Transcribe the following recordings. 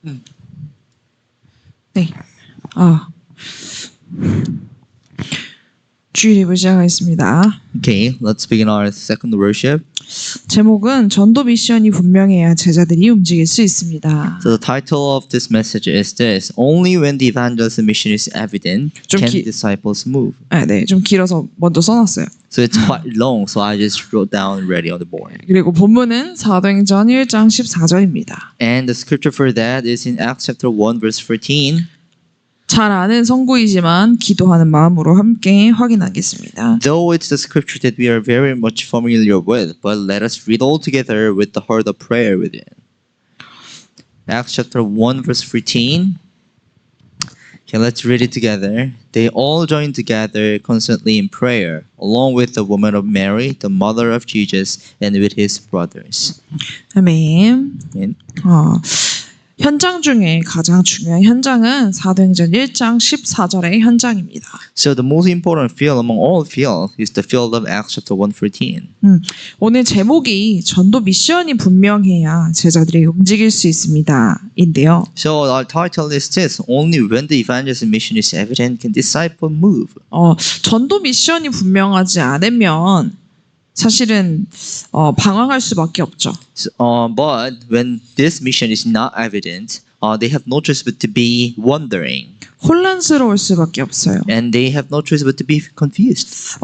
네. 주일입을 시작하겠습니다. Okay, let's begin our second worship. 제목은 전도 미션이 분명해야 제자들이 움직일 수 있습니다. So the title of this message is this: Only when the evangelism mission is evident 좀 can 기- disciples move. 네, 좀 길어서 먼저 써놨어요. So it's quite long, so I just wrote down ready on the board. 그리고 본문은 사도행전 1장 14절입니다. And the scripture for that is in Acts chapter 1 verse 14. 잘 아는 성구이지만 기도하는 마음으로 함께 확인하겠습니다. Though it's the scripture that we are very much familiar with, but let us read all together with the heart of prayer within. Acts chapter 1 verse 14. Okay, let's read it together. They all joined together constantly in prayer, along with the woman of Mary, the mother of Jesus, and with his brothers. 아멘. Amen. 현장 중에 가장 중요한 현장은 사도행전 1장 14절의 현장입니다. So the most important field among all fields is the field of Acts chapter 1:14. 오늘 제목이 전도 미션이 분명해야 제자들이 움직일 수 있습니다. 인데요. So our title is this: Only when the evangelism mission is evident can disciple move. 전도 미션이 분명하지 않으면 사실은 방황할 수밖에 없죠. But when this mission is not evident, they have no choice but to be wondering, 혼란스러울 수밖에 없어요. and they have no choice but to be confused.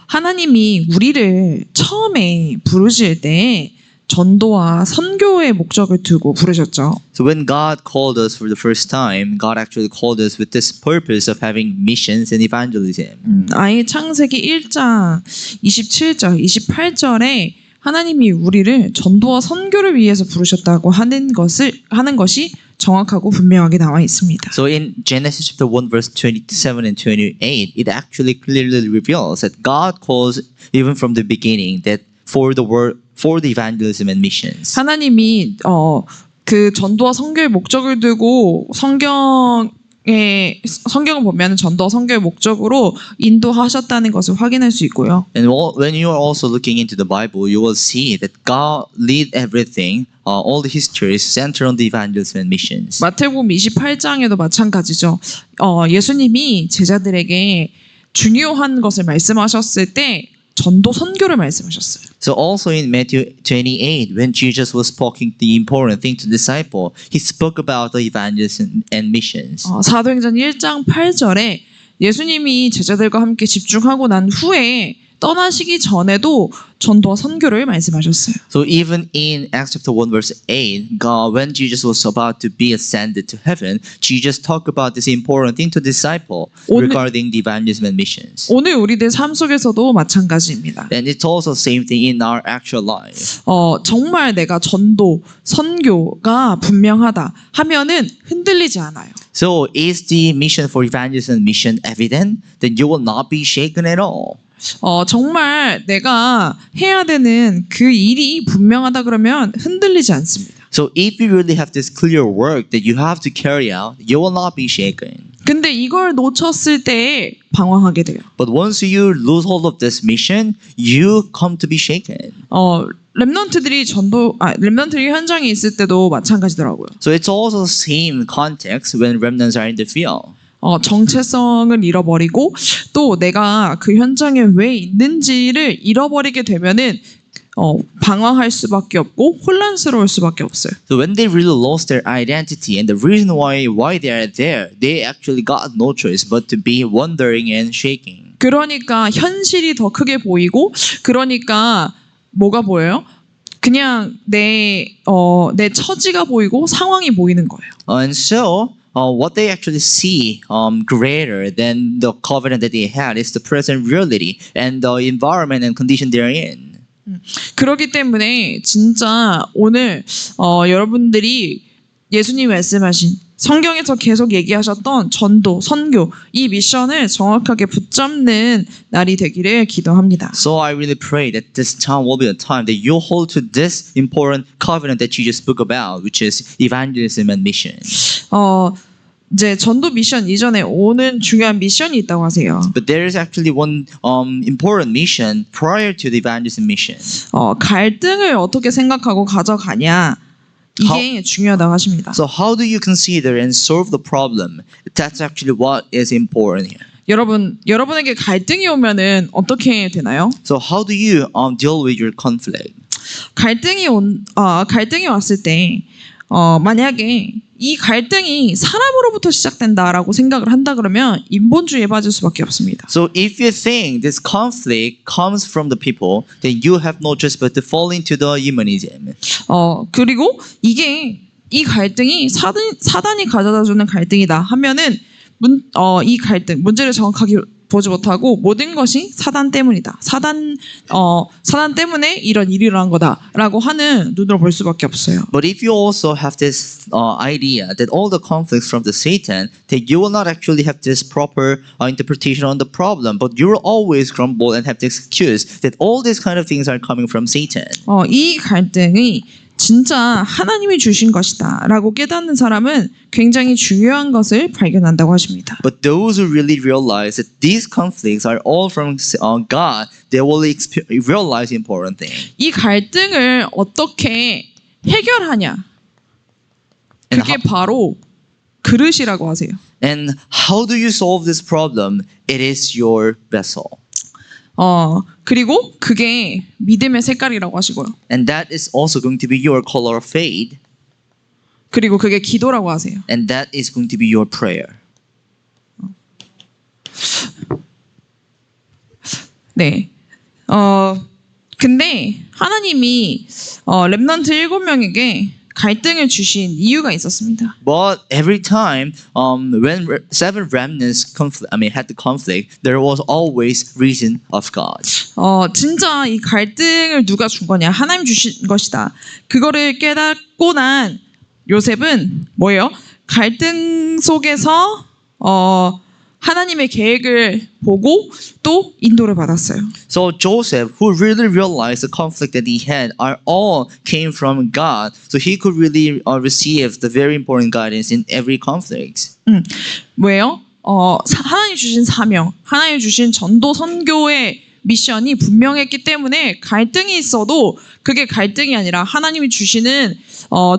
하나님이 우리를 처음에 부르실 때 전도와 선교의 목적을 두고 부르셨죠. So when God called us for the first time, God actually called us with this purpose of having missions and evangelism. 아예 창세기 1장 27절, 28절에 하나님이 우리를 전도와 선교를 위해서 부르셨다고 하는 것이 정확하고 분명하게 나와 있습니다. So in Genesis chapter 1 verse 27 and 28, it actually clearly reveals that God calls even from the beginning that for the evangelism and missions. 하나님이 그 전도와 선교의 목적을 두고 성경을 보면 전도와 선교의 목적으로 인도하셨다는 것을 확인할 수 있고요. And when you are also looking into the Bible, you will see that God lead everything, all the history is centered on the evangelism and missions. 마태복음 28장에도 마찬가지죠. 예수님이 제자들에게 중요한 것을 말씀하셨을 때 전도 선교를 말씀하셨어요. So also in Matthew 28, when Jesus was speaking the important thing to disciple, he spoke about the evangelism and missions. 사도행전 1장 8절에 예수님이 제자들과 함께 집중하고 난 후에 떠나시기 전에도 전도와 선교를 말씀하셨어요. So even in Acts chapter 1 verse 8, God, when Jesus was about to be ascended to heaven, Jesus talked about this important thing to disciple regarding the evangelism and missions. 오늘 우리들 삶 속에서도 마찬가지입니다. And it's also the same thing in our actual life. 정말 내가 전도, 선교가 분명하다 하면은 흔들리지 않아요. So is the mission for evangelism and mission evident? Then you will not be shaken at all. 정말 내가 해야 되는 그 일이 분명하다 그러면 흔들리지 않습니다. So if you really have this clear work that you have to carry out, you will not be shaken. 근데 이걸 놓쳤을 때 방황하게 돼요. But once you lose hold of this mission, you come to be shaken. 렘넌트들이 렘넌트들이 현장에 있을 때도 마찬가지더라고요. So it's also the same context when remnants are in the field. 정체성을 잃어버리고 또 내가 그 현장에 왜 있는지를 잃어버리게 되면은 방황할 수밖에 없고 혼란스러울 수밖에 없어요. So when they really lost their identity and the reason why they are there, they actually got no choice but to be wondering and shaking. 그러니까 현실이 더 크게 보이고 그러니까 뭐가 보여요? 그냥 내 처지가 보이고 상황이 보이는 거예요. And so what they actually see greater than the covenant that they had is the present reality and the environment and condition they're in. 그렇기 때문에 진짜 오늘 여러분들이 예수님 말씀하신 성경에서 계속 얘기하셨던 전도, 선교 이 미션을 정확하게 붙잡는 날이 되기를 기도합니다. So I really pray that this time will be a time that you hold to this important covenant that you just spoke about, which is evangelism and mission. 이제 전도 미션 이전에 오는 중요한 미션이 있다고 하세요. But there is actually one important mission prior to the evangelism mission. 갈등을 어떻게 생각하고 가져가냐 이게 중요하다고 하십니다. So how do you consider and solve the problem? That's actually what is important here. 여러분에게 갈등이 오면은 어떻게 되나요? So how do you deal with your conflict? 갈등이 왔을 때 만약에 이 갈등이 사람으로부터 시작된다라고 생각을 한다 그러면 인본주의에 빠질 수밖에 없습니다. So if you think this conflict comes from the people, then you have no choice but to fall into the humanism. 그리고 이 갈등이 사단이 가져다주는 갈등이다 하면은 이 갈등 문제를 정확하게 보지 못하고 모든 것이 사단 때문이다. 사단 때문에 이런 일이 일어난 거다라고 하는 눈으로 볼 수밖에 없어요. But if you also have this idea that all the conflicts from the Satan, then you will not actually have this proper interpretation on the problem, but you will always grumble and have the excuse that all these kind of things are coming from Satan. 이 갈등이 진짜 하나님이 주신 것이다라고 깨닫는 사람은 굉장히 중요한 것을 발견한다고 하십니다. But those who really realize that these conflicts are all from God, they will realize important thing. 이 갈등을 어떻게 해결하냐? 그게 바로 그릇이라고 하세요. And how do you solve this problem? It is your vessel. 그리고 그게 믿음의 색깔이라고 하시고요. And that is also going to be your color of faith. 그리고 그게 기도라고 하세요. And that is going to be your prayer. 네. 근데 하나님이 렘넌트 7명에게 갈등을 주신 이유가 있었습니다. But every time, when seven remnants had the conflict, there was always reason of God. 진짜 이 갈등을 누가 준 거냐? 하나님 주신 것이다. 그거를 깨닫고 난 요셉은 뭐예요? 갈등 속에서 하나님의 계획을 보고 또 인도를 받았어요. So Joseph, who really realized the conflict that he had, all came from God. So he could really receive the very important guidance in every conflict. 왜요? 하나님 주신 사명, 하나님 주신 전도 선교의 미션이 분명했기 때문에 갈등이 있어도 그게 갈등이 아니라 하나님이 주시는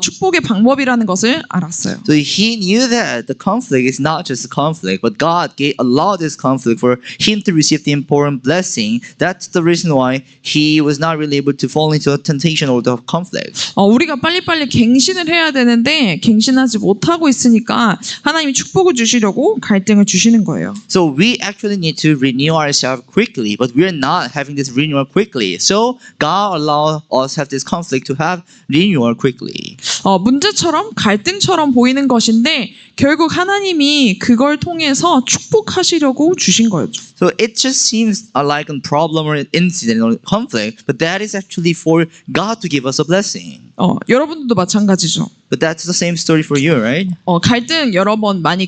축복의 방법이라는 것을 알았어요. So he knew that the conflict is not just a conflict, but God allowed this conflict for him to receive the important blessing. That's the reason why he was not really able to fall into a temptation or the conflict. 우리가 빨리빨리 갱신을 해야 되는데 갱신하지 못하고 있으니까 하나님이 축복을 주시려고 갈등을 주시는 거예요. So we actually need to renew ourselves quickly, but we're not having this renewal quickly. So God allowed us have this conflict to have renewal quickly. 문제처럼 갈등처럼 보이는 것인데 결국 하나님이 그걸 통해서 축복하시려고 주신 거였죠. So it just seems like a problem or an incident or conflict, but that is actually for God to give us a blessing. 여러분들도 마찬가지죠. But that's the same story for you, right? 갈등 여러 번 많이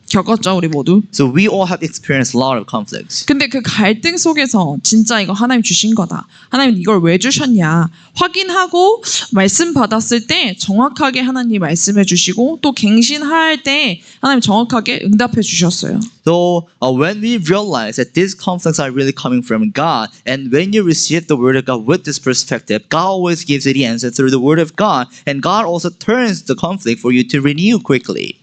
겪었죠, 우리 모두. So we all have experienced a lot of conflicts. 근데 그 갈등 속에서 진짜 이거 하나님 주신 거다. 하나님 이걸 왜 주셨냐 확인하고 말씀 받았을 때 정확하게 하나님 말씀해 주시고 또 갱신할 때 하나님 정확하게 응답해 주셨어요. So when we realize that these conflicts are really coming from God, and when you receive the word of God with this perspective, God always gives you the answer through the word of God, and God also turns the conflict for you to renew quickly.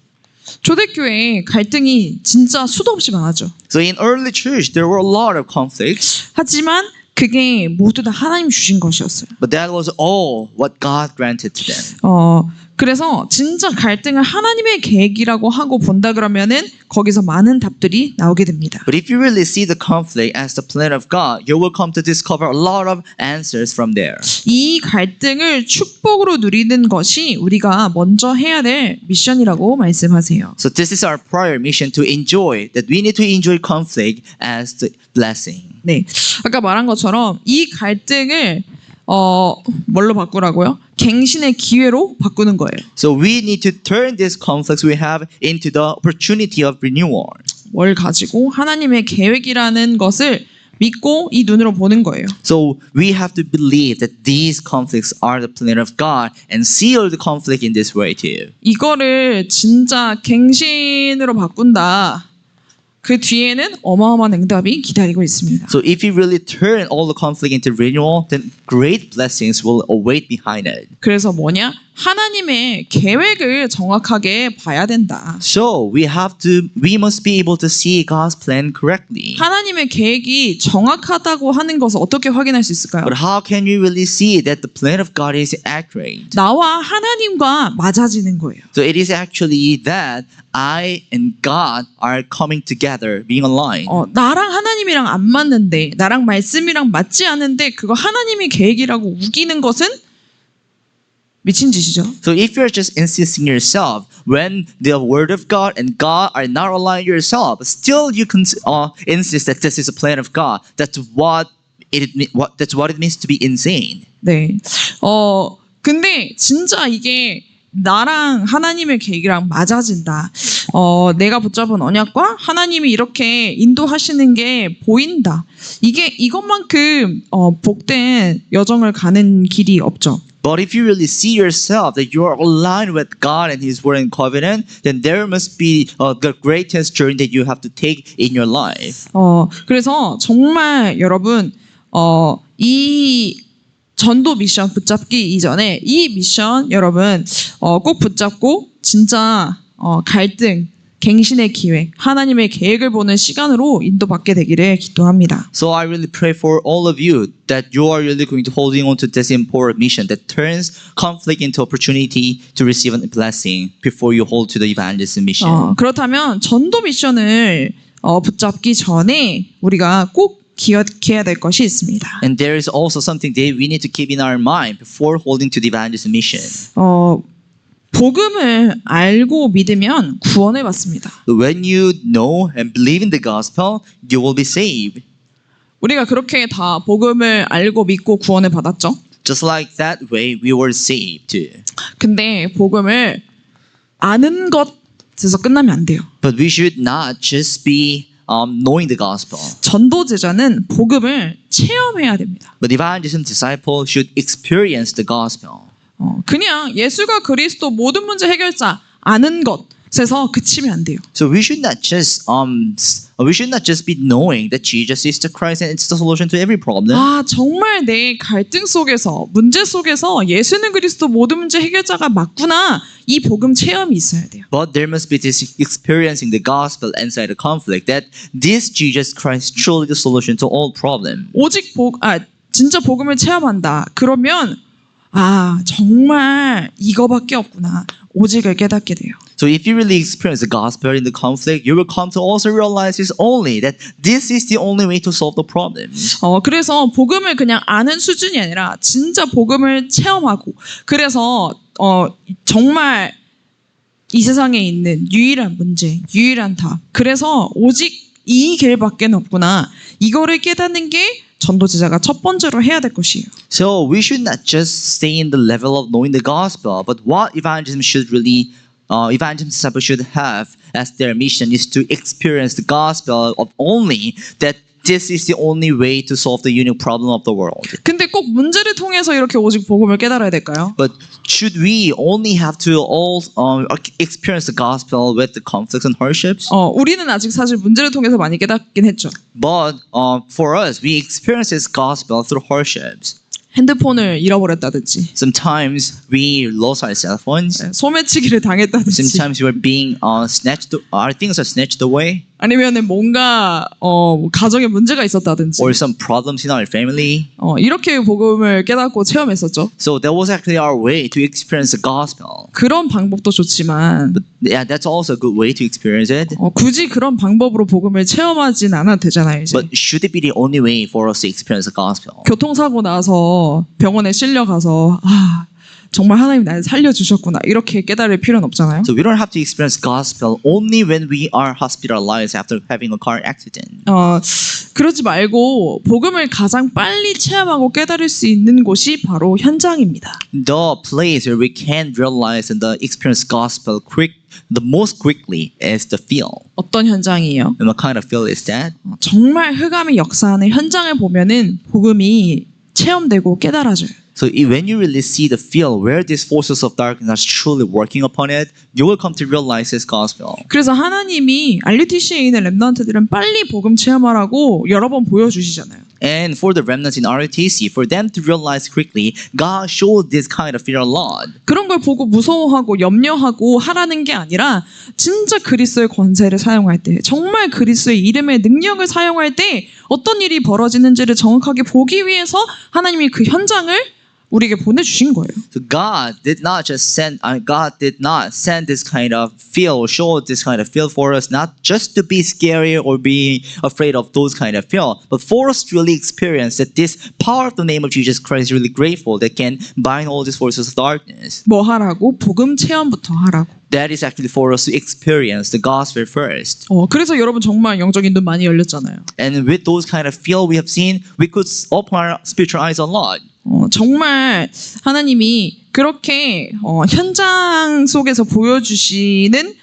초대교회에 갈등이 진짜 수도 없이 많았죠. So in early church, there were a lot of conflicts, 하지만 그게 모두 다 하나님 주신 것이었어요. but that was all what God granted to them. 그래서 진짜 갈등을 하나님의 계획이라고 하고 본다 그러면은 거기서 많은 답들이 나오게 됩니다. But if you really see the conflict as the plan of God, you will come to discover a lot of answers from there. 이 갈등을 축복으로 누리는 것이 우리가 먼저 해야 될 미션이라고 말씀하세요. So this is our prior mission to enjoy, that we need to enjoy conflict as the blessing. 네, 아까 말한 것처럼 이 갈등을 뭘로 바꾸라고요? 갱신의 기회로 바꾸는 거예요. So we need to turn these conflicts we have into the opportunity of renewal. 뭘 가지고 하나님의 계획이라는 것을 믿고 이 눈으로 보는 거예요. So we have to believe that these conflicts are the plan of God and seal the conflict in this way too. 이거를 진짜 갱신으로 바꾼다. 그 뒤에는 어마어마한 응답이 기다리고 있습니다. So if you really turn all the conflict into renewal, then great blessings will await behind it. 그래서 뭐냐? 하나님의 계획을 정확하게 봐야 된다. So we must be able to see God's plan correctly. 하나님의 계획이 정확하다고 하는 것을 어떻게 확인할 수 있을까요? But how can we really see that the plan of God is accurate? 나와 하나님과 맞아지는 거예요. So it is actually that I and God are coming together, being aligned. 나랑 하나님이랑 안 맞는데, 나랑 말씀이랑 맞지 않은데 그거 하나님의 계획이라고 우기는 것은 미친 짓이죠. So if you're just insisting yourself when the word of God and God are not aligned yourself, still you can insist that this is a plan of God. That's what it means to be insane. 네. 근데 진짜 이게 나랑 하나님의 계획이랑 맞아진다. 내가 붙잡은 언약과 하나님이 이렇게 인도하시는 게 보인다. 이것만큼 복된 여정을 가는 길이 없죠. But if you really see yourself that you are aligned with God and His word and covenant, then there must be the greatest journey that you have to take in your life. 그래서 정말 여러분 이 전도 미션 붙잡기 이전에 이 미션 여러분 꼭 붙잡고 진짜 갈등, 갱신의 기회, 하나님의 계획을 보는 시간으로 인도받게 되기를 기도합니다. So I really pray for all of you that you are really going to holding on to this important mission that turns conflict into opportunity to receive a blessing before you hold to the evangelism mission. 그렇다면 전도 미션을 붙잡기 전에 우리가 꼭 기억해야 될 것이 있습니다. And there is also something that we need to keep in our mind before holding to the evangelism mission. 복음을 알고 믿으면 구원을 받습니다. When you know and believe in the gospel, you will be saved. 우리가 그렇게 다 복음을 알고 믿고 구원을 받았죠. Just like that way, we were saved too. 근데 복음을 아는 것에서 끝나면 안 돼요. But we should not just be knowing the gospel. 전도 제자는 복음을 체험해야 됩니다. But evangelism disciple should experience the gospel. 그냥 예수가 그리스도 모든 문제 해결자 아는 것에서 그치면 안 돼요. So we should not just be knowing that Jesus is the Christ and it's the solution to every problem. 정말 내 갈등 속에서 문제 속에서 예수는 그리스도 모든 문제 해결자가 맞구나. 이 복음 체험이 있어야 돼요. But there must be this experiencing the gospel inside the conflict that this Jesus Christ truly the solution to all problems. 진짜 복음을 체험한다. 그러면 정말 이거밖에 없구나. 오직을 깨닫게 돼요. So if you really experience the gospel in the conflict, you will come to also realize this only that this is the only way to solve the problems. 그래서 복음을 그냥 아는 수준이 아니라 진짜 복음을 체험하고 그래서 정말 이 세상에 있는 유일한 문제, 유일한 답. 그래서 오직 이 길밖에 없구나. 이거를 깨닫는 게 전도 제자가 첫 번째로 해야 될 것이에요. So we should not just stay in the level of knowing the gospel, but what evangelism disciples should have as their mission is to experience the gospel of only that this is the only way to solve the unique problem of the world. 근데 꼭 문제를 통해서 이렇게 오직 복음을 깨달아야 될까요? But should we only have to all experience the gospel with the conflicts and hardships? 우리는 아직 사실 문제를 통해서 많이 깨닫긴 했죠. But for us, we experience this gospel through hardships. 핸드폰을 잃어버렸다든지, Sometimes we lost our cell phones. 소매치기를 당했다든지, Sometimes we're being snatched. Our things are snatched away, 아니면은 뭔가 가정에 문제가 있었다든지, or some problems in our family. 이렇게 복음을 깨닫고 체험했었죠. So that was actually our way to experience the gospel. 그런 방법도 좋지만 Yeah, that's also a good way to experience it. 굳이 그런 방법으로 복음을 체험하진 않아도 되잖아요. 이제 But should it be the only way for us to experience the gospel? 교통사고 나서 병원에 실려가서 정말 하나님 날 살려주셨구나 이렇게 깨달을 필요는 없잖아요. So we don't have to experience gospel only when we are hospitalized after having a car accident. 그러지 말고 복음을 가장 빨리 체험하고 깨달을 수 있는 곳이 바로 현장입니다. The place where we can realize and experience gospel the most quickly is the field. 어떤 현장이에요? And what kind of field is that? 정말 흑암이 역사하는 현장을 보면은 복음이 체험되고 깨달아져요. So when you really see the field where these forces of darkness are truly working upon it, you will come to realize this gospel. 그래서 하나님이 RUTC에 있는 렘넌트들은 빨리 복음 체험하라고 여러 번 보여주시잖아요. And for the remnants in RUTC, for them to realize quickly, God showed this kind of fear a lot. 그런 걸 보고 무서워하고 염려하고 하라는 게 아니라 진짜 그리스도의 권세를 사용할 때, 정말 그리스도의 이름의 능력을 사용할 때 어떤 일이 벌어지는지를 정확하게 보기 위해서 하나님이 그 현장을 우리에게 보내주신 거예요. So God did not send this kind of feel or show this kind of feel for us, not just to be scary or be afraid of those kind of feel, but for us to really experience that this power of the name of Jesus Christ is really grateful that can bind all these forces of darkness. 뭐 하라고? 복음 체험부터 하라고. That is actually for us to experience the gospel first. 그래서 여러분 정말 영적인 눈 많이 열렸잖아요. And with those kind of feel we have seen, we could open our spiritual eyes a lot. 정말 하나님이 그렇게 현장 속에서 보여주시는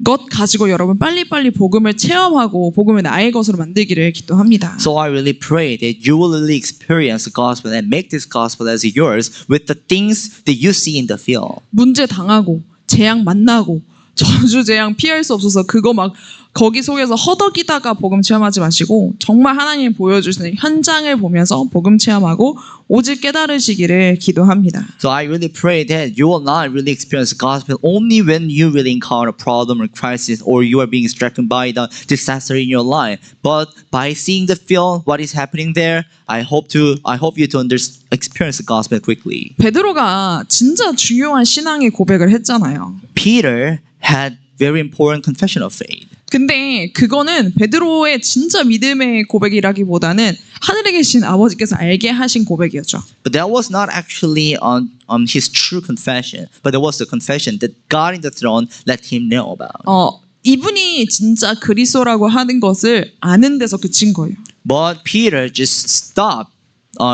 것 가지고 여러분 빨리빨리 복음을 체험하고 복음을 나의 것으로 만들기를 기도합니다. So I really pray that you will really experience the gospel and make this gospel as yours with the things that you see in the field. 문제 당하고 재앙 만나고 저주 재앙 피할 수 없어서 그거 막 거기 속에서 허덕이다가 복음 체험하지 마시고 정말 하나님이 보여주시는 현장을 보면서 복음 체험하고 오직 깨달으시기를 기도합니다. So I really pray that you will not really experience the gospel only when you really encounter a problem or crisis or you are being stricken by the disaster in your life, but by seeing the field, what is happening there, I hope you to experience the gospel quickly. 베드로가 진짜 중요한 신앙의 고백을 했잖아요. Peter had very important confession of faith. 근데 그거는 베드로의 진짜 믿음의 고백이라기보다는 하늘에 계신 아버지께서 알게 하신 고백이었죠. But that was not actually on his true confession, but that was the confession that God in the throne let him know about. 이분이 진짜 그리스도라고 하는 것을 아는 데서 그친 거예요. But Peter just stopped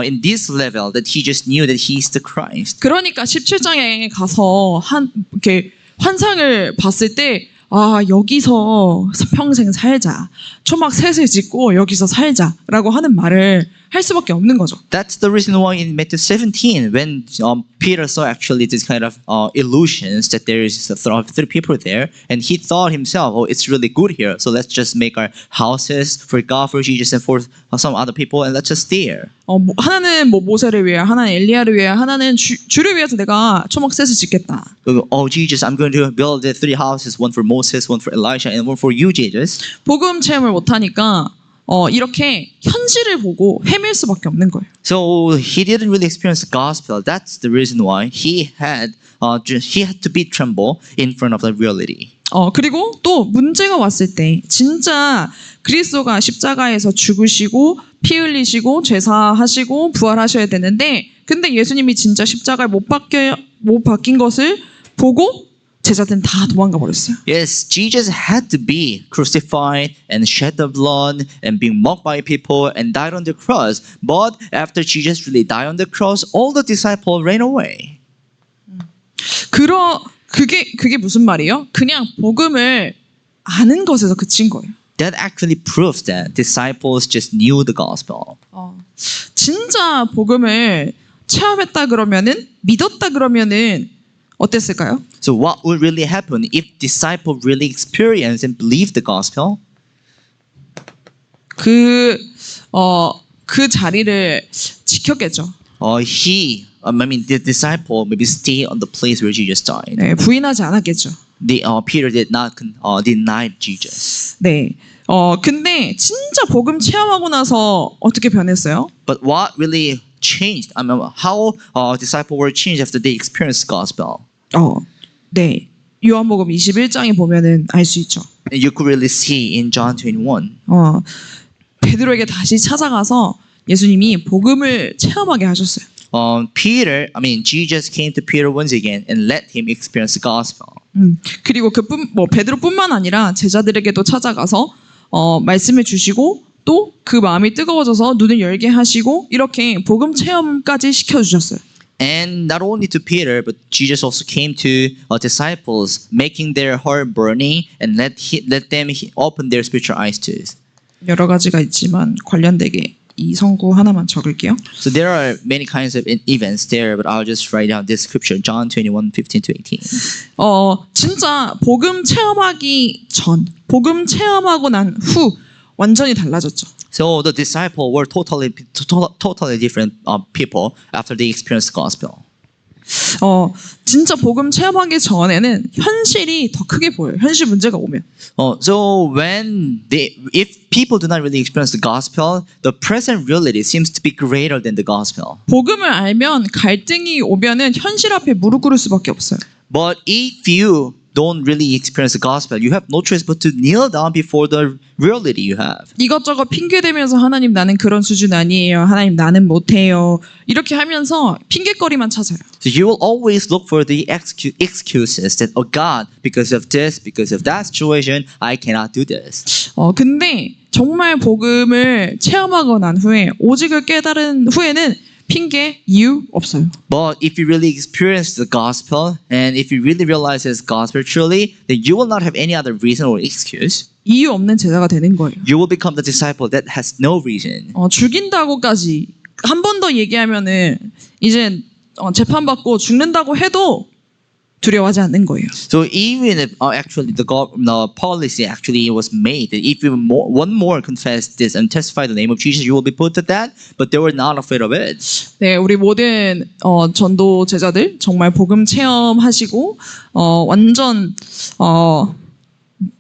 in this level that he just knew that he is the Christ. 그러니까 17장에 가서 이렇게 환상을 봤을 때 여기서 평생 살자. 초막 셋을 짓고 여기서 살자라고 하는 말을 할 수밖에 없는 거죠. That's the reason why in Matthew 17, when Peter saw actually this kind of illusions that there is three people there, and he thought himself, oh, it's really good here, so let's just make our houses for God, for Jesus, and for some other people, and let's just stay here. 하나는 모세를 위해, 하나는 엘리야를 위해, 하나는 주를 위해서 내가 초막 셋을 짓겠다. Oh, Jesus, I'm going to build the three houses, one for Moses, one for Elijah, and one for you, Jesus. 복음 체험을 못하니까 이렇게 현실을 보고 헤맬 수밖에 없는 거예요. So he didn't really experience the gospel. That's the reason why he had to be tremble in front of the reality. 그리고 또 문제가 왔을 때 진짜 그리스도가 십자가에서 죽으시고 피 흘리시고 죄사하시고 부활하셔야 되는데 근데 예수님이 진짜 십자가에 못 박힌 것을 보고 제자들은 다 도망가 버렸어요. Yes, Jesus had to be crucified and shed the blood and being mocked by people and died on the cross. But after Jesus really died on the cross, all the disciples ran away. 그게 무슨 말이에요? 그냥 복음을 아는 것에서 그친 거예요. That actually proves that disciples just knew the gospel. 진짜 복음을 체험했다 그러면은 믿었다 그러면은 어땠을까요? So what would really happen if disciples really experienced and believed the gospel? 그 자리를 지켰겠죠. The disciple maybe stay on the place where Jesus died. 네, 부인하지 않았겠죠. Peter did not deny Jesus. 네. 근데 진짜 복음 체험하고 나서 어떻게 변했어요? But what really changed? How disciples were changed after they experienced the gospel? 네. 요한복음 21장에 보면은 알 수 있죠. And you could really see in John 21. 베드로에게 다시 찾아가서 예수님이 복음을 체험하게 하셨어요. Jesus came to Peter once again and let him experience the gospel. 그리고 베드로뿐만 아니라 제자들에게도 찾아가서 말씀을 주시고 또 그 마음이 뜨거워져서 눈을 열게 하시고 이렇게 복음 체험까지 시켜주셨어요. And not only to Peter, but Jesus also came to disciples, making their heart burning and let them open their spiritual eyes too. 여러 가지가 있지만 관련되게 이 성구 하나만 적을게요. So there are many kinds of events there, but I'll just write down this scripture, John 21:15-18. 진짜 복음 체험하기 전, 복음 체험하고 난 후 완전히 달라졌죠. So the disciples were totally different people after they experienced the gospel. 진짜 복음 체험하기 전에는 현실이 더 크게 보여요. 현실 문제가 오면. So if people do not really experience the gospel, the present reality seems to be greater than the gospel. 복음을 알면 갈등이 오면은 현실 앞에 무릎 꿇을 수밖에 없어요. But if you don't really experience the gospel, you have no choice but to kneel down before the reality you have. 이것저것 핑계 대면서 하나님 나는 그런 수준 아니에요. 하나님 나는 못해요. 이렇게 하면서 핑계거리만 찾아요. So you will always look for the excuses that, oh God, because of this, because of that situation, I cannot do this. 근데 정말 복음을 체험하고 난 후에 오직을 깨달은 후에는 핑계 이유 없어요. But if you really experience the gospel and if you really realize this gospel truly, then you will not have any other reason or excuse. 이유 없는 제자가 되는 거예요. You will become the disciple that has no reason. 죽인다고까지 한 번 더 얘기하면은 이제 재판받고 죽는다고 해도 두려워하지 않는 거예요. So even if actually the policy actually was made that if you one more confess this and testify the name of Jesus, you will be put to death, but they were not afraid of it. 네, 우리 모든 전도 제자들 정말 복음 체험하시고 완전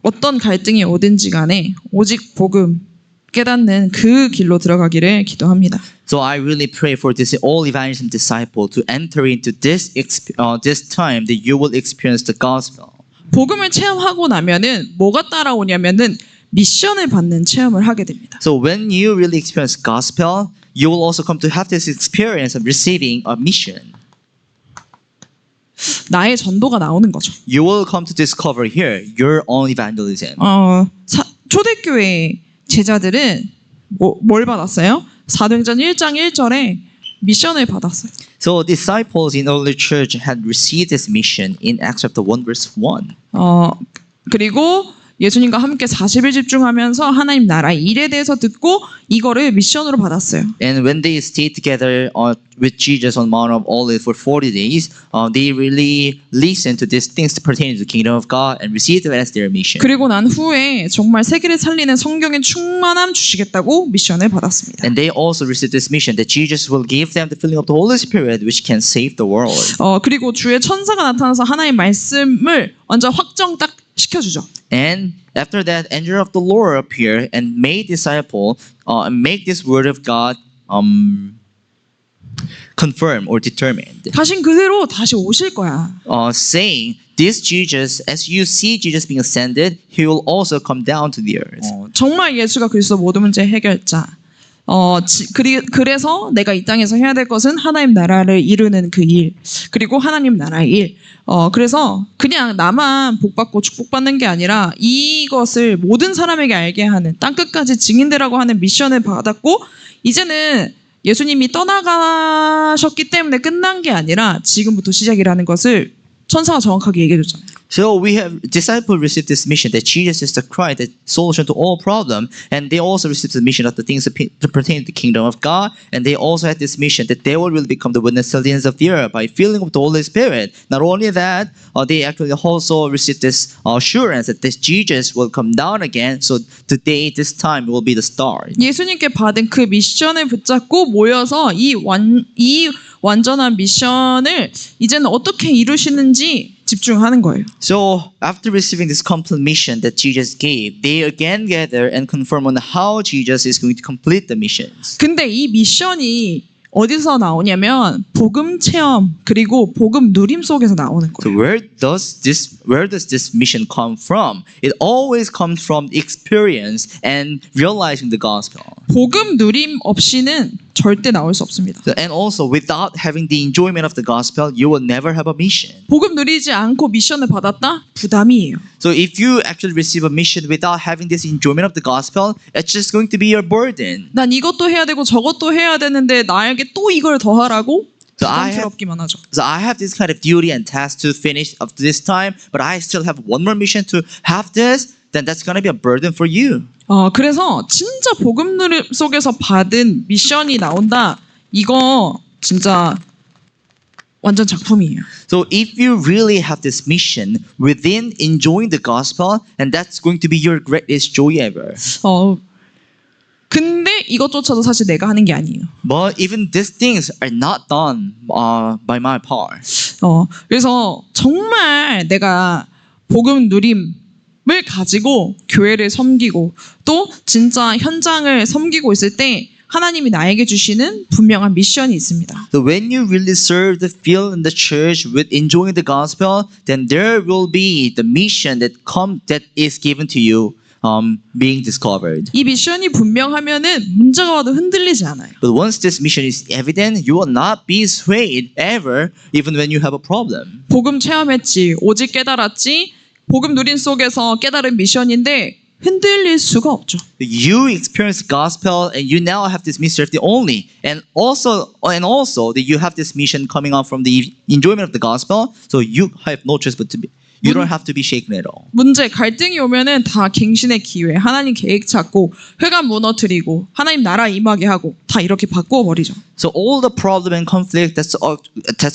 어떤 갈등이 오든지 간에 오직 복음 깨닫는 그 길로 들어가기를 기도합니다. So I really pray for this all evangelism disciple to enter into this time that you will experience the gospel. 복음을 체험하고 나면은 뭐가 따라오냐면은 미션을 받는 체험을 하게 됩니다. So when you really experience gospel, you will also come to have this experience of receiving a mission. 나의 전도가 나오는 거죠. You will come to discover here your own evangelism. 초대교회 제자들은 뭘 받았어요? 사도행전 1장 1절에 미션을 받았어요. So disciples in early church had received this mission in Acts chapter 1 verse 1. 그리고 예수님과 함께 40일 집중하면서 하나님 나라의 일에 대해서 듣고 이거를 미션으로 받았어요. And when they stayed together with Jesus on Mount of Olives for 40 days, they really listened to these things pertaining to the kingdom of God and received it as their mission. 그리고 난 후에 정말 세계를 살리는 성경의 충만함 주시겠다고 미션을 받았습니다. And they also received this mission that Jesus will give them the filling of the Holy Spirit which can save the world. 그리고 주의 천사가 나타나서 하나님의 말씀을 완전 확정 딱 시켜주죠. And after that, angel of the Lord appeared and made disciple make this word of God confirm or determined. 가신 그대로 다시 오실 거야. Saying, this Jesus, as you see Jesus being ascended, he will also come down to the earth. 정말 예수가 그리스도 모든 문제 해결자. 그래서 내가 이 땅에서 해야 될 것은 하나님 나라를 이루는 그 일, 그리고 하나님 나라의 일. 그래서 그냥 나만 복받고 축복받는 게 아니라 이것을 모든 사람에게 알게 하는 땅끝까지 증인되라고 하는 미션을 받았고 이제는 예수님이 떠나가셨기 때문에 끝난 게 아니라 지금부터 시작이라는 것을 천사가 정확하게 얘기해줬잖아요. So we have disciples received this mission that Jesus is the Christ, the solution to all problem, and they also received the mission of the things that pertain to the kingdom of God, and they also had this mission that they will really become the witnesses of the earth by filling with the Holy Spirit. Not only that, they actually also received this assurance that this Jesus will come down again. So today, this time will be the start. 예수님께 받은 그 미션을 붙잡고 모여서 이 완전한 미션을 이제는 어떻게 이루시는지 집중하는 거예요. So after receiving this complete mission that Jesus gave, they again gather and confirm on how Jesus is going to complete the missions. 근데 이 미션이 어디서 나오냐면 복음 체험 그리고 복음 누림 속에서 나오는 So 거예요. where does this mission come from? It always comes from experience and realizing the gospel. 복음 누림 없이는 절대 나올 수 없습니다. And also, without having the enjoyment of the gospel, you will never have a mission. 복음 누리지 않고 미션을 받았다? 부담이에요. So if you actually receive a mission without having this enjoyment of the gospel, it's just going to be your burden. 난 이것도 해야 되고 저것도 해야 되는데 나에게 또 이걸 더 하라고? So I 부담스럽기만 하죠. have this kind of duty and task to finish up to this time, but I still have one more mission to have this. then that's gonna be a burden for you. 그래서 진짜 복음 누림 속에서 받은 미션이 나온다. 이거 진짜 완전 작품이에요. So if you really have this mission within enjoying the gospel, and that's going to be your greatest joy ever. 근데 이것조차도 사실 내가 하는 게 아니에요. But even these things are not done by my part. 그래서 정말 내가 복음 누림을 가지고 교회를 섬기고 또 진짜 현장을 섬기고 있을 때 하나님이 나에게 주시는 분명한 미션이 있습니다. So when you really serve the field in the church with enjoying the gospel, then there will be the mission that is given to you. Being discovered. 이 미션이 분명하면은 문제가 와도 흔들리지 않아요. But once this mission is evident, you will not be swayed ever, even when you have a problem. 복음 체험했지, 오직 깨달았지, 복음 누림 속에서 깨달은 미션인데 흔들릴 수가 없죠. You experience the gospel, and you now have this mission only, and also that you have this mission coming out from the enjoyment of the gospel. So you have no choice but to be. You don't have to be shaken at all. 문제, 갈등이 오면은 다 갱신의 기회, 하나님 계획 찾고 회관 무너뜨리고 하나님 나라 임하게 하고 다 이렇게 바꾸어 버리죠. So all the problem and conflict, that's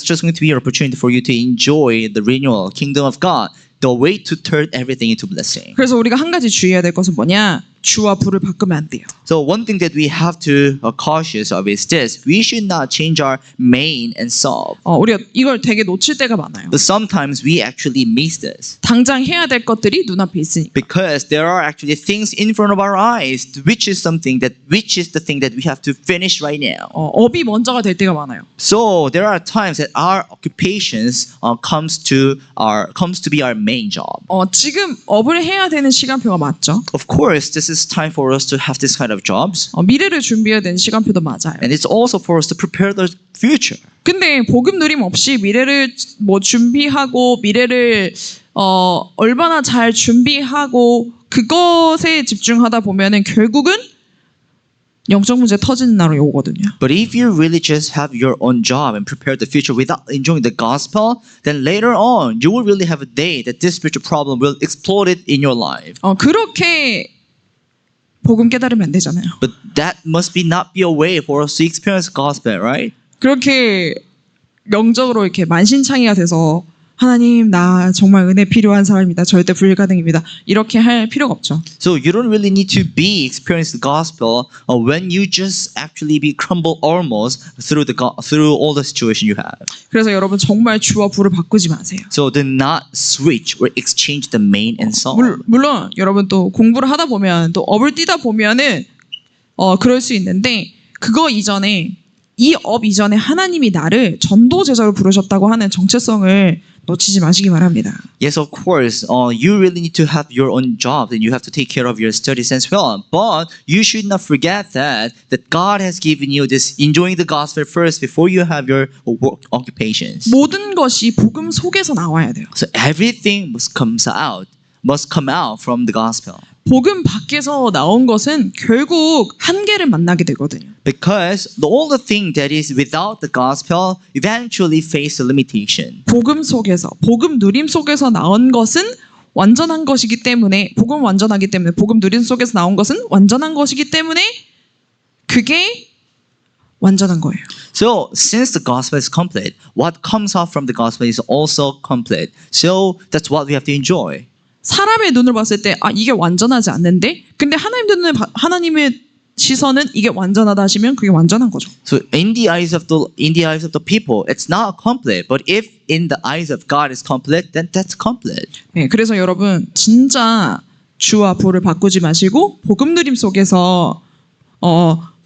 just going to be an opportunity for you to enjoy the renewal kingdom of God. The way to turn everything into blessing. 그래서 우리가 한 가지 주의해야 될 것은 뭐냐? 주와 부를 바꾸면 안 돼요. So one thing that we have to cautious of is this: we should not change our main and sub. 우리가 이걸 되게 놓칠 때가 많아요. But sometimes we actually miss this 당장 해야 될 것들이 눈앞에 있으니까. because there are actually things in front of our eyes, which is the thing that we have to finish right now. 업이 먼저가 될 때가 많아요. So there are times that our occupations comes to be our main job. 지금 업을 해야 되는 시간표가 맞죠? Of course, this is time for us to have this kind of jobs, 미래를 준비해야 되는 시간표도 맞아요. and it's also for us to prepare the future. 근데 복음 누림 없이 미래를 준비하고 미래를 얼마나 잘 준비하고 그것에 집중하다 보면은 결국은 영적 문제 터지는 날이 오거든요. But if you really just have your own job and prepare the future without enjoying the gospel, then later on you will really have a day that this spiritual problem will explode it in your life. 그렇게 복음 깨달으면 안 되잖아요. But that must not be a way for us to experience gospel, right? 그렇게 영적으로 이렇게 만신창이가 돼서 하나님 나 정말 은혜 필요한 사람입니다. 절대 불가능입니다. 이렇게 할 필요가 없죠. So you don't really need to be experience the gospel when you just actually be crumble almost through all the situation you have. 그래서 여러분 정말 주와 부를 바꾸지 마세요. So do not switch or exchange the main and sub. 물론 여러분 또 공부를 하다 보면 또 업을 뛰다 보면은 그럴 수 있는데 그거 이전에 이 업 이전에 하나님이 나를 전도 제자로 부르셨다고 하는 정체성을 놓치지 마시기 바랍니다. Yes, of course. You really need to have your own job, and you have to take care of your studies as well. But you should not forget that God has given you this enjoying the gospel first before you have your work occupations. 모든 것이 복음 속에서 나와야 돼요. So everything must come out from the gospel. 복음 밖에서 나온 것은 결국 한계를 만나게 되거든요. Because all the thing that is without the gospel eventually face a limitation. 복음 속에서, 복음 누림 속에서 나온 것은 완전한 것이기 때문에, 복음 완전하기 때문에, 복음 누림 속에서 나온 것은 완전한 것이기 때문에 그게 완전한 거예요. So since the gospel is complete, what comes out from the gospel is also complete. So that's what we have to enjoy. 사람의 눈을 봤을 때 이게 완전하지 않는데 근데 하나님의 시선은 이게 완전하다 하시면 그게 완전한 거죠. So in the eyes of the people, it's not complete. But if in the eyes of God is complete, then that's complete. 네, 그래서 여러분 진짜 주와 부를 바꾸지 마시고 복음 누림 속에서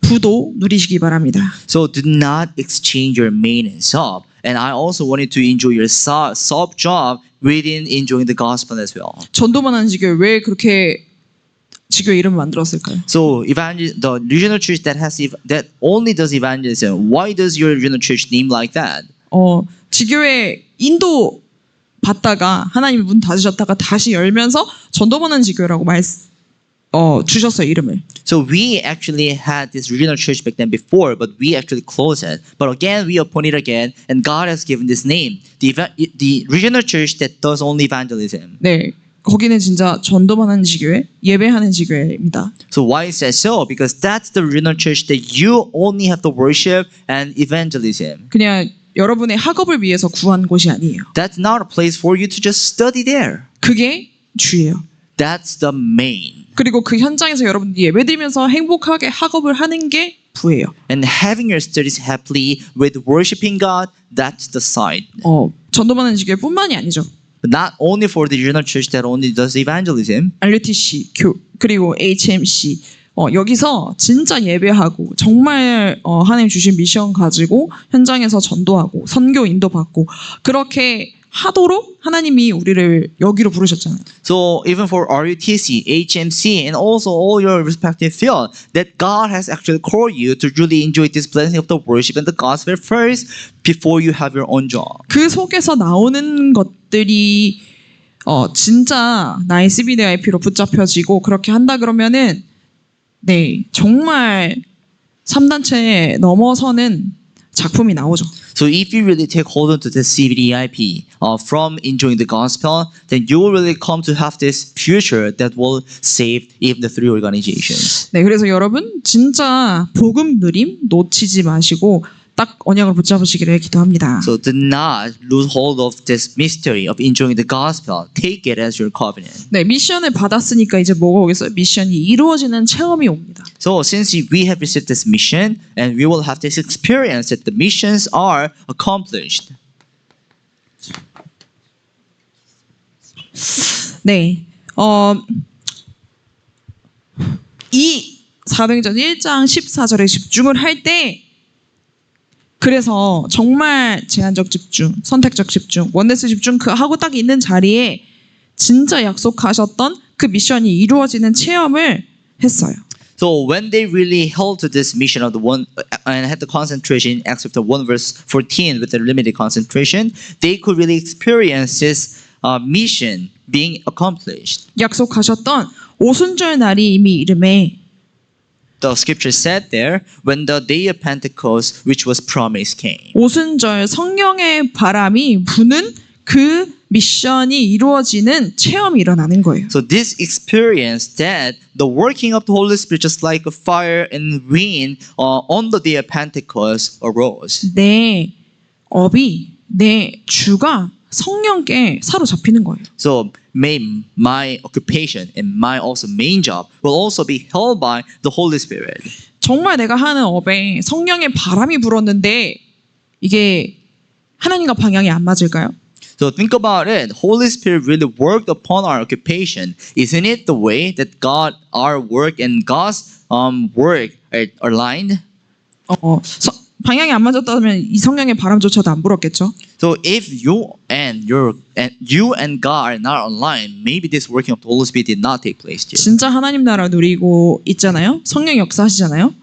부도 누리시기 바랍니다. So do not exchange your main and sub. And I also wanted to enjoy your sub job within enjoying the gospel as well. 전도만 하는 지교회 왜 그렇게 지교회 이름을 만들었을까요? So the regional church that only does evangelism. Why does your regional church name like that? 지교회 인도 받다가 하나님이 문 닫으셨다가 다시 열면서 전도만 하는 지교회라고 주셨어요 이름을. So we actually had this regional church back then before, but we actually closed it. But again, we opened it again, and God has given this name, the regional church that does only evangelism. 네, 거기는 진짜 전도만 하는 지교회, 예배하는 지교회입니다. So why is that so? Because that's the renal church that you only have to worship and evangelism. 그냥 여러분의 학업을 위해서 구한 곳이 아니에요. That's not a place for you to just study there. 그게 주예요. That's the main. 그리고 그 현장에서 여러분들이 예배드리면서 행복하게 학업을 하는 게 부예요. And having your studies happily with worshiping God, that's the side. 전도만 하는 지교회뿐만이 아니죠. But not only for the renal church that only does evangelism. RUTC, 그리고 HMC 여기서 진짜 예배하고 정말 하나님 주신 미션 가지고 현장에서 전도하고 선교 인도받고 그렇게 하도록 하나님이 우리를 여기로 부르셨잖아요. So even for RUTC, HMC, and also all your respective field, that God has actually called you to really enjoy this blessing of the worship and the gospel first before you have your own job. 그 속에서 나오는 것들이 진짜 나의 CBDIP로 붙잡혀지고 그렇게 한다 그러면은 네 정말 3단체 넘어서는 작품이 나오죠. So if you really take hold onto the CBDIP from enjoying the gospel, then you will really come to have this future that will save even the three organizations. 네, 그래서 여러분 진짜 복음 누림 놓치지 마시고 딱 언약을 붙잡으시기를 기도합니다. So do not lose hold of this mystery of enjoying the gospel. Take it as your covenant. 네, 미션을 받았으니까 이제 뭐가 오겠어요? 미션이 이루어지는 체험이 옵니다. So since we have received this mission and we will have this experience that the missions are accomplished. 네, 이 사도행전 1장 14절에 집중을 할 때 그래서 정말 제한적 집중, 선택적 집중, 원네스 집중 그 하고 딱 있는 자리에 진짜 약속하셨던 그 미션이 이루어지는 체험을 했어요. So when they really held to this mission of the one and had the concentration in Acts chapter 1 verse 14 with the limited concentration, they could really experience this mission being accomplished. 약속하셨던 오순절 날이 이미 이름에 The scripture said there, when the day of Pentecost, which was promised, came. 오순절 성령의 바람이 부는 그 미션이 이루어지는 체험이 일어나는 거예요. So this experience that the working of the Holy Spirit, just like a fire and wind on the day of Pentecost, arose. 내 업이 내 주가 성령께 사로잡히는 거예요. So may my occupation and my also main job will also be held by the Holy Spirit. 정말 내가 하는 업에 성령의 바람이 불었는데 이게 하나님과 방향이 안 맞을까요? So think about it. Holy Spirit really worked upon our occupation. Isn't it the way that God, our work and God's work are aligned? 방향이 안 맞았다면 이 성령의 바람조차도 안 불었겠죠. So if you and God are not aligned, maybe this working of the Holy Spirit did not take place here. 진짜 하나님 나라 누리고 있잖아요. 성령 역사하시잖아요.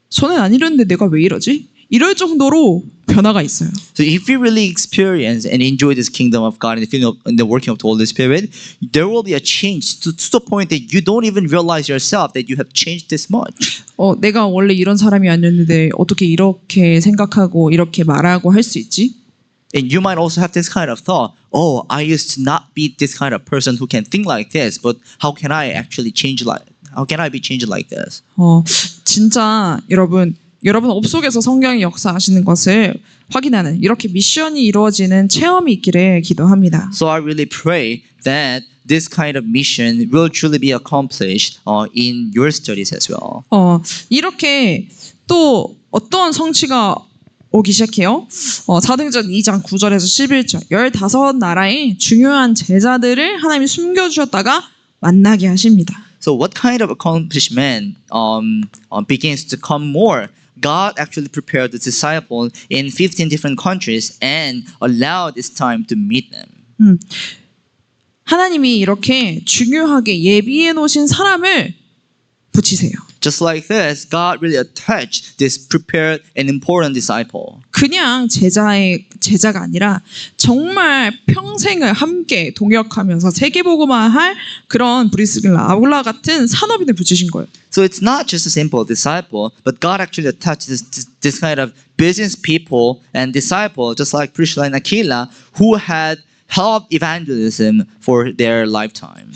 저는 안 이랬는데 내가 왜 이러지? 이럴 정도로 변화가 있어요. So if you really experience and enjoy this kingdom of God and the feeling of and the working of the Holy Spirit, there will be a change to the point that you don't even realize yourself that you have changed this much. 내가 원래 이런 사람이 아니었는데 어떻게 이렇게 생각하고 이렇게 말하고 할 수 있지? And you might also have this kind of thought, oh, I used to not be this kind of person who can think like this, but how can I actually change how can I be changed like this? 진짜 여러분 업 속에서 성령이 역사하시는 것을 확인하는 이렇게 미션이 이루어지는 체험이 있기를 기도합니다. So I really pray that this kind of mission will truly be accomplished in your studies as well. 이렇게 또 어떤 성취가 오기 시작해요. 사도행전 2장 9절에서 11절 15나라의 중요한 제자들을 하나님이 숨겨주셨다가 만나게 하십니다. So what kind of accomplishment begins to come more? God actually prepared the disciples in 15 different countries and allowed this time to meet them. 하나님이 이렇게 중요하게 예비해 놓으신 사람을 붙이세요. Just like this, God really attached this prepared and important disciple. 그냥 제자가 아니라 정말 평생을 함께 동역하면서 세계보고만 할 그런 브리스길라 아울라 같은 산업인을 붙이신 거예요. So it's not just a simple disciple, but God actually attached this kind of business people and disciple, just like Priscilla and Aquila, who had help evangelism for their lifetime.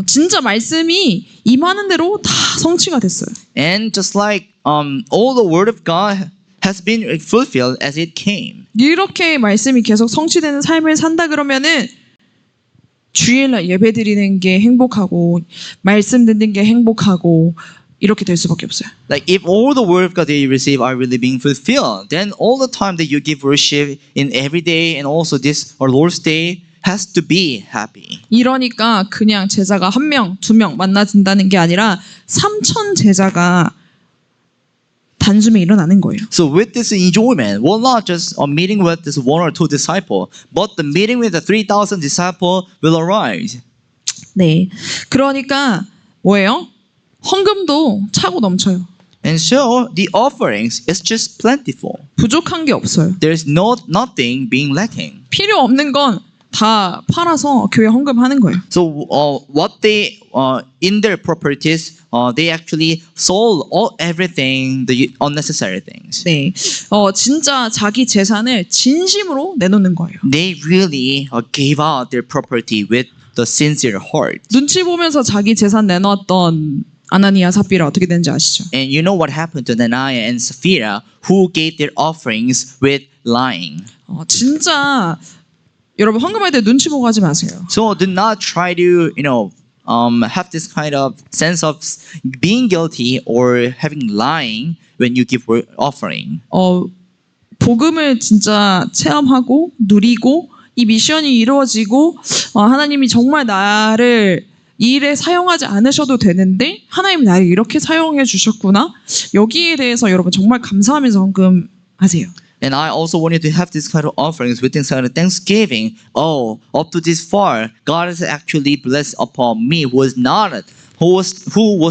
진짜 말씀이 임하는 대로 다 성취가 됐어요. And just like all the word of God has been fulfilled as it came. 이렇게 말씀이 계속 성취되는 삶을 산다 그러면은 주일날 예배 드리는 게 행복하고 말씀 듣는 게 행복하고 이렇게 될 수밖에 없어요. Like if all the word of God that you receive are really being fulfilled, then all the time that you give worship in every day and also this our Lord's Day has to be happy. 이러니까 그냥 제자가 1명, 2명 만나진다는 게 아니라 3,000 제자가 단숨에 일어나는 거예요. So with this enjoyment, well, not just a meeting with this one or two disciple, but the meeting with the 3,000 disciple will arise. 네, 그러니까 뭐예요? 헌금도 차고 넘쳐요. And so the offerings is just plentiful. 부족한 게 없어요. There's nothing being lacking. 필요 없는 건 다 팔아서 교회 헌금하는 거예요. So what they in their properties, they actually sold everything, the unnecessary things. 네, 진짜 자기 재산을 진심으로 내놓는 거예요. They really gave out their property with the sincere heart. 눈치 보면서 자기 재산 내놓았던 아나니아 삽비라 어떻게 되는지 아시죠? And you know what happened to Ananias and Sapphira, who gave their offerings with lying. 진짜 여러분 헌금할 때 눈치 보고 하지 마세요. So do not try to, have this kind of sense of being guilty or having lying when you give offering. 복음을 진짜 체험하고 누리고 이 미션이 이루어지고 하나님이 정말 나를 이 일에 사용하지 않으셔도 되는데 하나님이 나를 이렇게 사용해 주셨구나. 여기에 대해서 여러분 정말 감사하면서 헌금하세요. And I also want you to have this kind of offerings with this kind of thanksgiving. Oh, up to this far, God has actually blessed upon me who was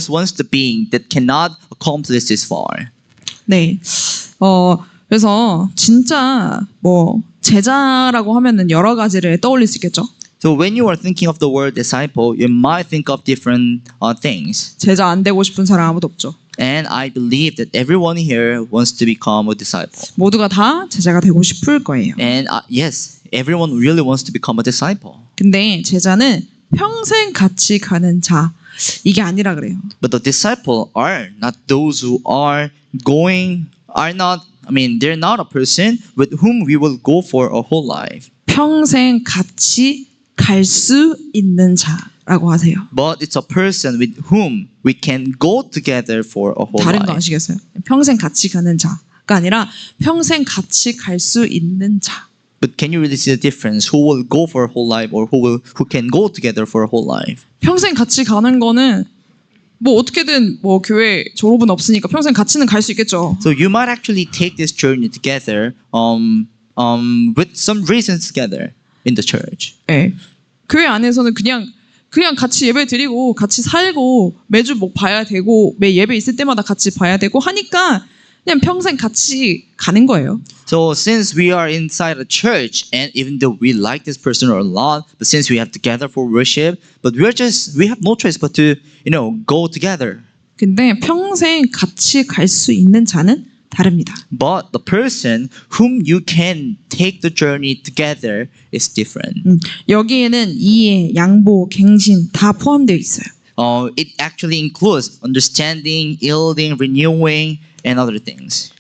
once the being that cannot accomplish this far. 네. 그래서 진짜 제자라고 하면은 여러 가지를 떠올릴 수 있겠죠. So when you are thinking of the word disciple, you might think of different things. 제자 안 되고 싶은 사람 아무도 없죠. And I believe that everyone here wants to become a disciple. 모두가 다 제자가 되고 싶을 거예요. And yes, everyone really wants to become a disciple. 근데 제자는 평생 같이 가는 자 이게 아니라 그래요. But the disciple are not those who they're not a person with whom we will go for a whole life. 평생 같이 갈 수 있는 자라고 하세요. But it's a person with whom we can go together for a whole 다른 거 life. 아시겠어요? 평생 같이 가는 자가 아니라 평생 같이 갈 수 있는 자. But can you really see the difference? Who will go for a whole life or who can go together for a whole life? 평생 같이 가는 거는 어떻게든 교회 졸업은 없으니까 평생 같이는 갈 수 있겠죠. So you might actually take this journey together with some reasons together in the church. 네. 교회 안에서는 그냥 같이 예배 드리고 같이 살고 매주 봐야 되고 매 예배 있을 때마다 같이 봐야 되고 하니까 그냥 평생 같이 가는 거예요. So since we are inside a church and even though we like this person a lot, but since we have together for worship, but we have no choice but to, go together. 근데 평생 같이 갈 수 있는 자는 다릅니다. But the person whom you can take the journey together is different. 여기에는 이해, 양보, 갱신 다 포함되어 있어요. It actually includes understanding, yielding, renewing, and other things.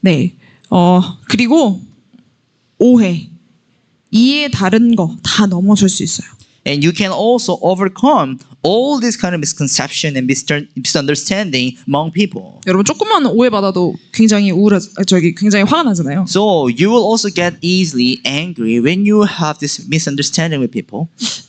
네. 그리고 오해, 이해 다른 거 다 넘어설 수 있어요. And you can also overcome all this kind of misconception and misunderstanding among people. 여러분 조금만 오해 받아도 굉장히 굉장히 화가 나잖아요. So you will also get easily angry when you have this misunderstanding with people.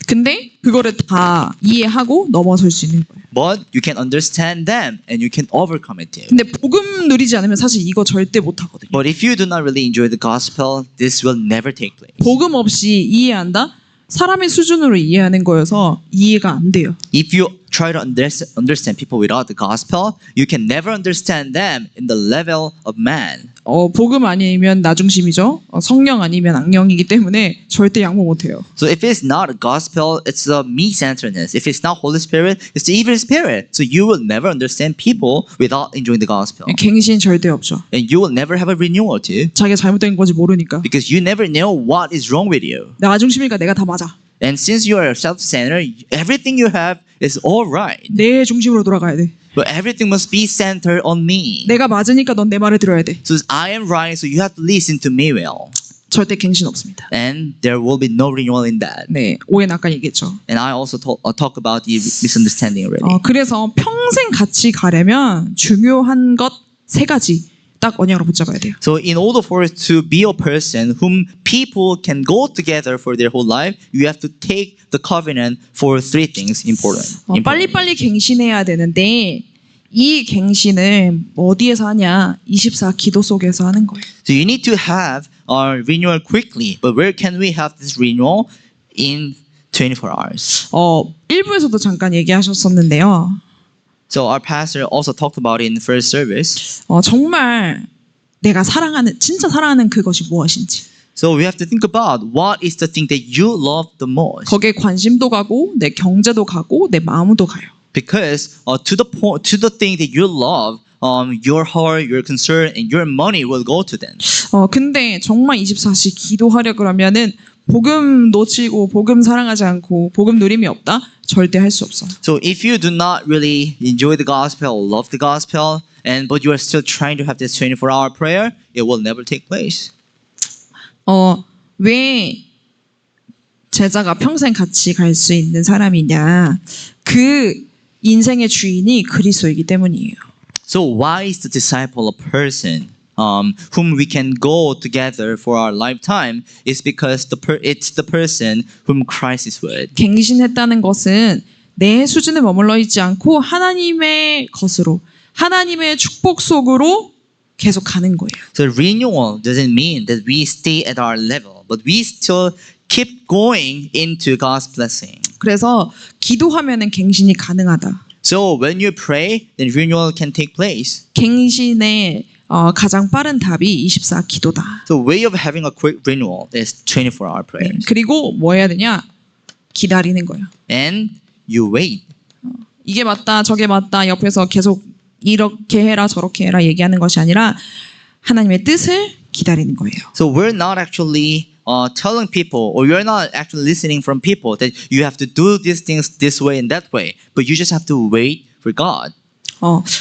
근데 그거를 다 이해하고 넘어설 수 있는 거예요. But you can understand them and you can overcome it too. 근데 복음 누리지 않으면 사실 이거 절대 못 하거든요. But if you do not really enjoy the gospel, this will never take place. 복음 없이 이해한다? 사람의 수준으로 이해하는 거여서 이해가 안 돼요. If you try to understand people without the gospel, you can never understand them in the level of man. 복음 아니면 나 중심이죠. 성령 아니면 악령이기 때문에 절대 양보 못해요. So if it's not a gospel, it's a me-centeredness. If it's not Holy Spirit, it's the evil spirit. So you will never understand people without enjoying the gospel. 갱신 절대 없죠. And you will never have a renewal too. 자기가 잘못된 건지 모르니까. Because you never know what is wrong with you. 나 중심이니까 내가 다 맞아. And since you are self-centered, everything you have is all right. 내 중심으로 돌아가야 돼. But everything must be centered on me. 내가 맞으니까 넌 내 말을 들어야 돼. So I am right, so you have to listen to me well. 절대 갱신 없습니다. And there will be no renewal in that. 네, 오해는 아까 얘기했죠. And I also talk about the misunderstanding already. 그래서 평생 같이 가려면 중요한 것 세 가지 딱 언약으로 붙잡아야 돼요. So in order for us to be a person whom people can go together for their whole life, you have to take the covenant for three things important. 빨리빨리 갱신해야 되는데 이 갱신을 어디에서 하냐? 24 기도 속에서 하는 거예요. So you need to have our renewal quickly. But where can we have this renewal? In 24 hours. 1부에서도 잠깐 얘기하셨었는데요. So our pastor also talked about it in the first service. 정말 내가 진짜 사랑하는 그것이 무엇인지. So we have to think about what is the thing that you love the most. 거기에 관심도 가고 내 경제도 가고 내 마음도 가요. Because to the thing that you love, your heart, your concern, and your money will go to them. 근데 정말 24시 기도하려 그러면은 복음 놓치고 복음 사랑하지 않고 복음 누림이 없다? 절대 할 수 없어. So if you do not really enjoy the gospel, love the gospel, but you are still trying to have this 24-hour prayer, it will never take place. 왜 제자가 평생 같이 갈 수 있는 사람이냐? 그 인생의 주인이 그리스도이기 때문이에요. So why is the disciple a person whom we can go together for our lifetime? Is because it's the person whom Christ is with. 갱신했다는 것은 내 수준에 머물러 있지 않고 하나님의 것으로 하나님의 축복 속으로 계속 가는 거예요. So renewal doesn't mean that we stay at our level, but we still keep going into God's blessing. 그래서 기도하면은 갱신이 가능하다. So when you pray, then renewal can take place. 갱신의 가장 빠른 답이 24 기도다. So way of having a quick renewal is 24-hour prayer. 그리고 뭐 해야 되냐? 기다리는 거예요. And you wait. 이게 맞다, 저게 맞다, 옆에서 계속 이렇게 해라, 저렇게 해라 얘기하는 것이 아니라 하나님의 뜻을 기다리는 거예요. So we're not actually telling people, or you're not actually listening from people that you have to do these things this way and that way, but you just have to wait for God.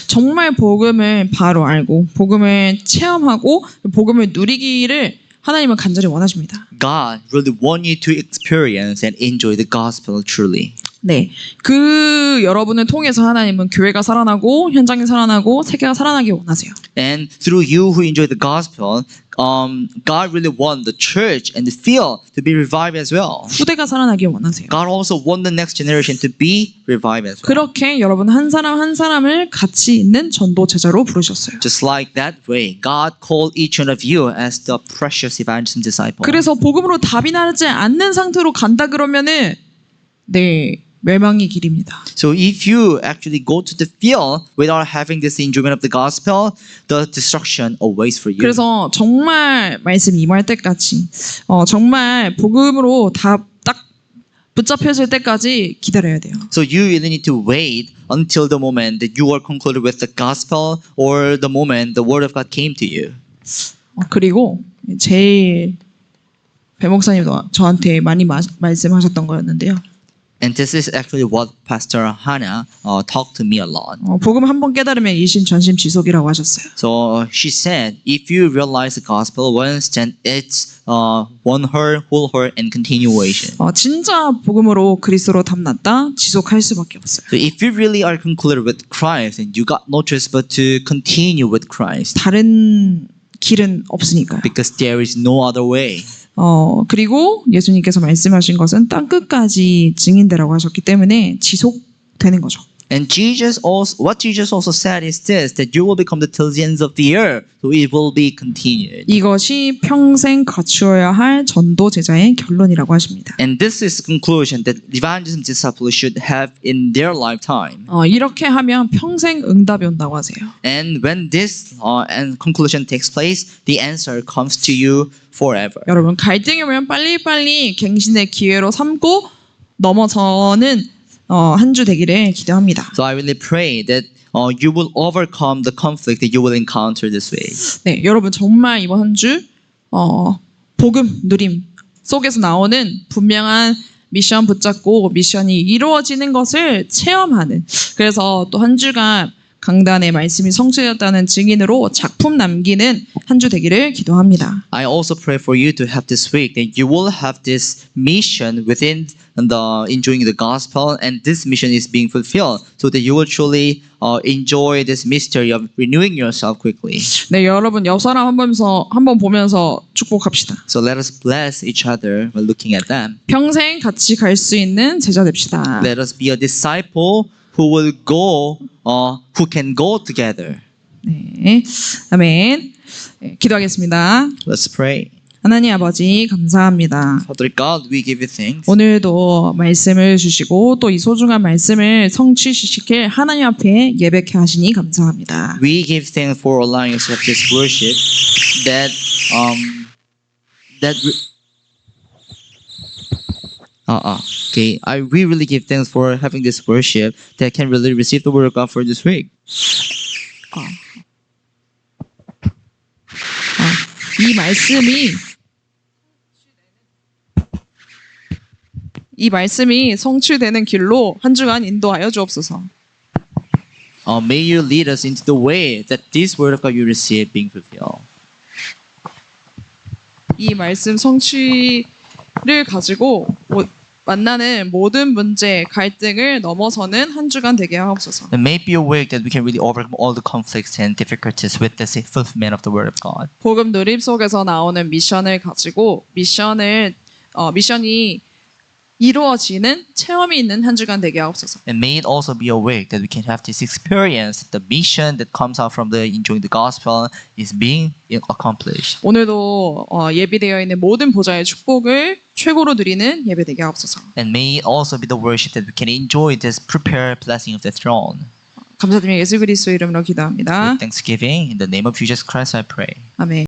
정말 복음을 바로 알고 복음을 체험하고 복음을 누리기를 하나님은 간절히 원하십니다. God really want you to experience and enjoy the gospel truly. 네, 그 여러분을 통해서 하나님은 교회가 살아나고 현장이 살아나고 세계가 살아나기 원하세요. And through you who enjoy the gospel, God really want the church and the field to be revived as well. 후대가 살아나기 원하세요. God also want the next generation to be revived as well. 그렇게 여러분 한 사람 한 사람을 같이 있는 전도 제자로 부르셨어요. Just like that way, God called each one of you as the precious evangelism disciple. 그래서 복음으로 답이 나지 않는 상태로 간다 그러면은 네, 멸망의 길입니다. So if you actually go to the field without having this enjoyment of the gospel, the destruction awaits for you. 그래서 정말 말씀 임할 때까지 정말 복음으로 다 딱 붙잡혀질 때까지 기다려야 돼요. So you really need to wait until the moment that you are concluded with the gospel or the moment the word of God came to you. 그리고 제일 배 목사님도 저한테 많이 말씀하셨던 거였는데요. And this is actually what Pastor Hannah talked to me a lot. 복음 한번 깨달으면 일신 전심 지속이라고 하셨어요. So she said, if you realize the gospel once, then it's one heart, whole heart, and continuation. 진짜 복음으로 그리스도로 담났다 지속할 수밖에 없어요. So if you really are concluded with Christ, then you got no choice but to continue with Christ. 다른 길은 없으니까요. Because there is no other way. 그리고 예수님께서 말씀하신 것은 땅끝까지 증인되라고 하셨기 때문에 지속되는 거죠. And what Jesus also said is this, that you will become the till the ends of the earth, so it will be continued. 이것이 평생 갖추어야 할 전도 제자의 결론이라고 하십니다. And this is the conclusion that evangelism disciples should have in their lifetime. 이렇게 하면 평생 응답이 온다고 하세요. And when this and conclusion takes place, the answer comes to you forever. 여러분 갈등이 오면 빨리빨리 갱신의 기회로 삼고 넘어서는 한 주 되기를 기도합니다. So I really pray that you will overcome the conflict that you will encounter this way. 네, 여러분 정말 이번 한 주 복음 누림 속에서 나오는 분명한 미션 붙잡고 미션이 이루어지는 것을 체험하는, 그래서 또 한 주간 강단의 말씀이 성취되었다는 증인으로 작품 남기는 한 주 되기를 기도합니다. I also pray for you to have this week that you will have this mission within the enjoying the gospel, and this mission is being fulfilled, so that you will truly enjoy this mystery of renewing yourself quickly. 네, 여러분 옆 사람 한번 보면서 축복합시다. So let us bless each other while looking at them. 평생 같이 갈 수 있는 제자 됩시다. Let us be a disciple who will go, who can go together. 네, 아멘. 네, 기도하겠습니다. Let's pray. 하나님 아버지 감사합니다. Father God, we give you thanks. 오늘도 말씀을 주시고 또 이 소중한 말씀을 성취시킬 하나님 앞에 예배케 하시니 감사합니다. We give thanks for allowing us to have this worship we really give thanks for having this worship that can really receive the word of God for this week. 이 말씀이 성취되는 길로 한 주간 인도하여 주옵소서. May you lead us into the way that this word of God you receive being fulfilled. 이 말씀 성취를 가지고 만나는 모든 문제, 갈등을 넘어서는 한 주간 되게 하옵소서. And may it be a week that we can really overcome all the conflicts and difficulties with the fulfillment of the word of God. 복음 누림 속에서 나오는 미션을 가지고 미션이 이루어지는 체험이 있는 한 주간 되게 하옵소서. And may it also be a week that we can have this experience, the mission that comes out from the enjoying the gospel is being accomplished. 오늘도 예비되어 있는 모든 보좌의 축복을 최고로 누리는 예배 되게 하옵소서. And may it also be the worship that we can enjoy this prepared blessing of the throne. 감사드리며 예수 그리스도 이름으로 기도합니다. With thanksgiving, in the name of Jesus Christ I pray. 아멘.